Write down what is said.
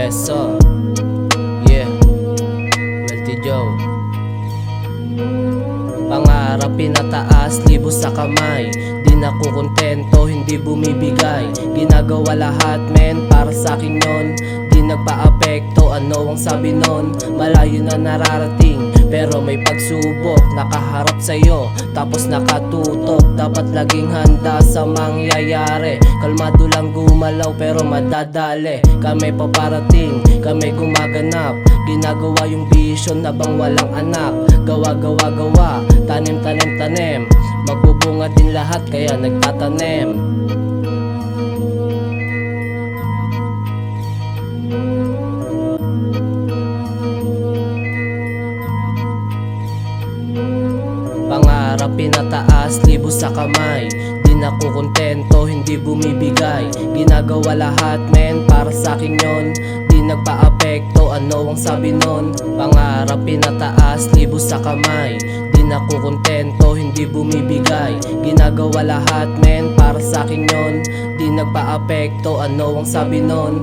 Professor, yeah, Melty Joe. Pangarap pinataas, libo sa kamay. Di nakukontento, hindi bumibigay. Ginagawa lahat men, para sa akin yun. Di nagpa-apekto, ano ang sabi nun? Malayo na nararating, pero may pagsubok nakaharap sa'yo, tapos nakatutok. Dapat laging handa sa mangyayari. Kalmado lang gumalaw pero madadali. Kami paparating, kami gumaganap. Ginagawa yung vision habang walang anak. Gawa, gawa, gawa, tanim, tanim, tanim. Magbubunga din lahat kaya nagtatanim. Pangarap pinataas, libo sa kamay. Di nakukontento, hindi bumibigay. Ginagawa lahat men, para sa akin yun. Di nagpa-apekto, ano ang sabi nun? Pangarap pinataas, libo sa kamay. Di nakukontento, hindi bumibigay. Ginagawa lahat men, para sa akin yun. Di nagpa-apekto, ano ang sabi nun?